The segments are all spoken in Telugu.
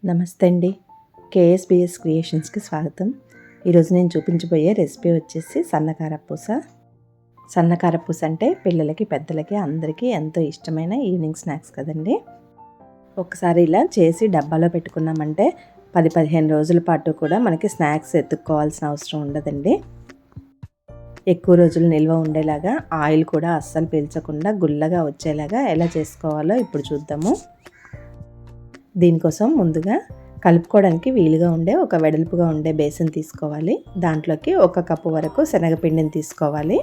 నమస్తే అండి. కేఎస్బిఎస్ క్రియేషన్స్కి స్వాగతం. ఈరోజు నేను చూపించబోయే రెసిపీ వచ్చేసి సన్నకారపూస. సన్నకారపూస అంటే పిల్లలకి పెద్దలకి అందరికీ ఎంతో ఇష్టమైన ఈవినింగ్ స్నాక్స్ కదండి. ఒకసారి ఇలా చేసి డబ్బాలో పెట్టుకున్నామంటే 10-15 రోజుల పాటు కూడా మనకి స్నాక్స్ ఎత్తుక్కోవాల్సిన అవసరం ఉండదండి. ఎక్కువ రోజులు నిల్వ ఉండేలాగా, ఆయిల్ కూడా అస్సలు పీల్చకుండా గుల్లగా వచ్చేలాగా ఎలా చేసుకోవాలో ఇప్పుడు చూద్దాము. దీనికోసం ముందుగా కలుపుకోవడానికి వీలుగా ఉండే ఒక వెడల్పుగా ఉండే బేసిన్ తీసుకోవాలి. దాంట్లోకి 1 కప్పు వరకు శనగపిండిని తీసుకోవాలి.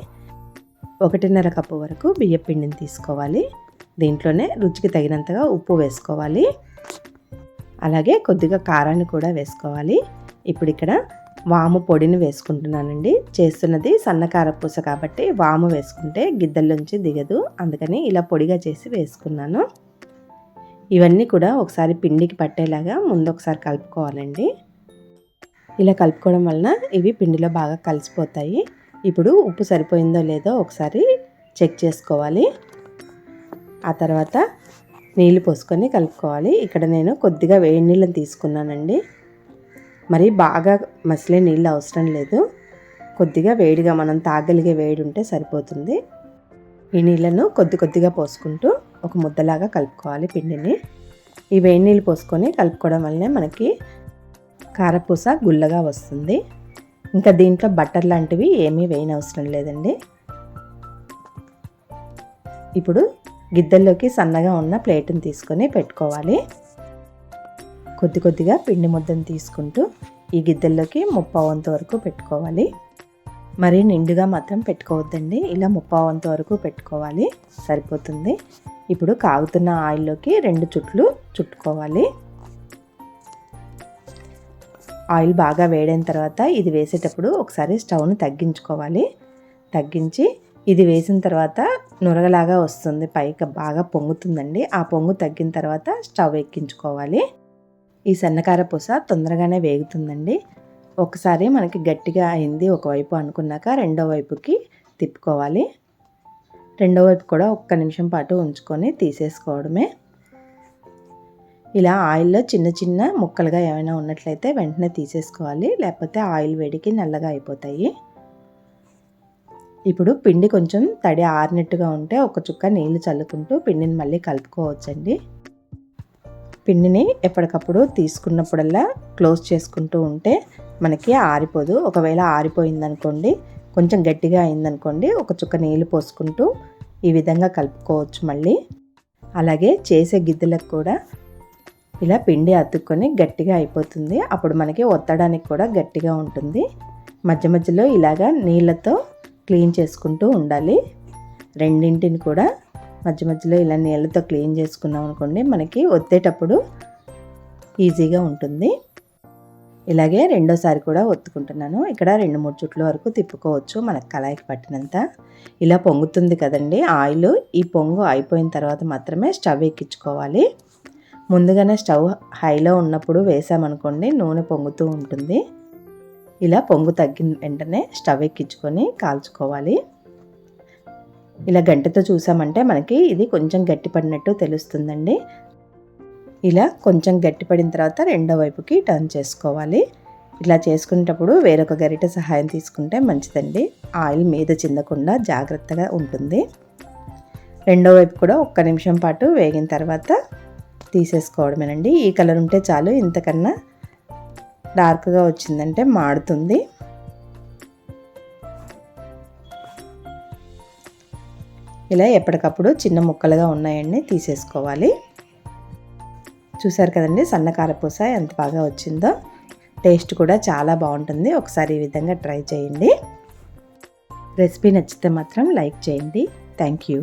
1.5 కప్పు వరకు బియ్యపిండిని తీసుకోవాలి. దీంట్లోనే రుచికి తగినంతగా ఉప్పు వేసుకోవాలి. అలాగే కొద్దిగా కారాన్ని కూడా వేసుకోవాలి. ఇప్పుడు ఇక్కడ వాము పొడిని వేసుకుంటున్నానండి. చేస్తున్నది సన్నకారపూస కాబట్టి వాము వేసుకుంటే గిద్దల్లోంచి దిగదు, అందుకని ఇలా పొడిగా చేసి వేసుకున్నాను. ఇవన్నీ కూడా ఒకసారి పిండికి పట్టేలాగా ముందు ఒకసారి కలుపుకోవాలండి. ఇలా కలుపుకోవడం వలన ఇవి పిండిలో బాగా కలిసిపోతాయి. ఇప్పుడు ఉప్పు సరిపోయిందో లేదో ఒకసారి చెక్ చేసుకోవాలి. ఆ తర్వాత నీళ్ళు పోసుకొని కలుపుకోవాలి. ఇక్కడ నేను కొద్దిగా వేడి నీళ్ళని తీసుకున్నానండి. మరి బాగా మసిలే నీళ్ళు అవసరం లేదు. కొద్దిగా వేడిగా మనం తాగలిగే వేడి ఉంటే సరిపోతుంది. ఈ నీళ్ళను కొద్దిగా పోసుకుంటూ ఒక ముద్దలాగా కలుపుకోవాలి పిండిని. ఈ వేడి నీళ్ళు పోసుకొని కలుపుకోవడం వల్లనే మనకి కారపూస గుల్లగా వస్తుంది. ఇంకా దీంట్లో బటర్ లాంటివి ఏమీ వేయనవసరం లేదండి. ఇప్పుడు గిద్దల్లోకి సన్నగా ఉన్న ప్లేట్ని తీసుకొని పెట్టుకోవాలి. కొద్దిగా పిండి ముద్దను తీసుకుంటూ ఈ గిద్దల్లోకి 1/2 వంతు వరకు పెట్టుకోవాలి. మరీ నిండుగా మాత్రం పెట్టుకోవద్దండి. ఇలా 1/2 వంతు వరకు పెట్టుకోవాలి, సరిపోతుంది. ఇప్పుడు కాగుతున్న ఆయిల్లోకి 2 చుట్లు చుట్టుకోవాలి. ఆయిల్ బాగా వేడైన తర్వాత ఇది వేసేటప్పుడు ఒకసారి స్టవ్ను తగ్గించుకోవాలి. తగ్గించి ఇది వేసిన తర్వాత నురగలాగా వస్తుంది, పైకి బాగా పొంగుతుందండి. ఆ పొంగు తగ్గిన తర్వాత స్టవ్ ఎక్కించుకోవాలి. ఈ సన్నకారపూస తొందరగానే వేగుతుందండి. ఒకసారి మనకి గట్టిగా అయింది ఒకవైపు అనుకున్నాక రెండో వైపుకి తిప్పుకోవాలి. రెండో వైపు కూడా 1 నిమిషం పాటు ఉంచుకొని తీసేసుకోవడమే. ఇలా ఆయిల్లో చిన్న ముక్కలుగా ఏమైనా ఉన్నట్లయితే వెంటనే తీసేసుకోవాలి, లేకపోతే ఆయిల్ వేడికి నల్లగా అయిపోతాయి. ఇప్పుడు పిండి కొంచెం తడి ఆరినట్టుగా ఉంటే 1 చుక్క నీళ్లు చల్లుకుంటూ పిండిని మళ్ళీ కలుపుకోవచ్చండి. పిండిని ఎప్పటికప్పుడు తీసుకున్నప్పుడల్లా క్లోజ్ చేసుకుంటూ ఉంటే మనకి ఆరిపోదు. ఒకవేళ ఆరిపోయిందనుకోండి, కొంచెం గట్టిగా అయిందనుకోండి, 1 చుక్క నీళ్ళు పోసుకుంటూ ఈ విధంగా కలుపుకోవచ్చు మళ్ళీ. అలాగే చేసే గిద్దలకు కూడా ఇలా పిండి అతుక్కొని గట్టిగా అయిపోతుంది. అప్పుడు మనకి ఒత్తడానికి కూడా గట్టిగా ఉంటుంది. మధ్యలో ఇలాగా నీళ్ళతో క్లీన్ చేసుకుంటూ ఉండాలి. రెండింటిని కూడా మధ్యలో ఇలా నీళ్ళతో క్లీన్ చేసుకున్నాం అనుకోండి, మనకి ఒత్తేటప్పుడు ఈజీగా ఉంటుంది. ఇలాగే రెండోసారి కూడా ఒత్తుకుంటున్నాను. ఇక్కడ 2-3 చుట్ల వరకు తిప్పుకోవచ్చు, మనకు కళాయికి పట్టినంత. ఇలా పొంగుతుంది కదండి ఆయిల్. ఈ పొంగు అయిపోయిన తర్వాత మాత్రమే స్టవ్ ఎక్కించుకోవాలి. ముందుగానే స్టవ్ హైలో ఉన్నప్పుడు వేసామనుకోండి, నూనె పొంగుతూ ఉంటుంది. ఇలా పొంగు తగ్గిన వెంటనే స్టవ్ ఎక్కించుకొని కాల్చుకోవాలి. ఇలా గంటెతో చూసామంటే మనకి ఇది కొంచెం గట్టిపడినట్టు తెలుస్తుందండి. ఇలా కొంచెం గట్టిపడిన తర్వాత రెండో వైపుకి టర్న్ చేసుకోవాలి. ఇలా చేసుకునేటప్పుడు వేరొక గరిటె సహాయం తీసుకుంటే మంచిదండి. ఆయిల్ మీద చిందకుండా జాగ్రత్తగా ఉంటుంది. రెండో వైపు కూడా 1 నిమిషం పాటు వేగిన తర్వాత తీసేసుకోవడమేనండి. ఈ కలర్ ఉంటే చాలు, ఇంతకన్నా డార్క్గా వచ్చిందంటే మాడుతుంది. ఇలా ఎప్పటికప్పుడు చిన్న ముక్కలుగా ఉన్నాయన్నీ తీసేసుకోవాలి. చూసారు కదండి సన్నకారపూస ఎంత బాగా వచ్చిందో. టేస్ట్ కూడా చాలా బాగుంటుంది. ఒకసారి ఈ విధంగా ట్రై చేయండి. రెసిపీ నచ్చితే మాత్రం లైక్ చేయండి. Thank you.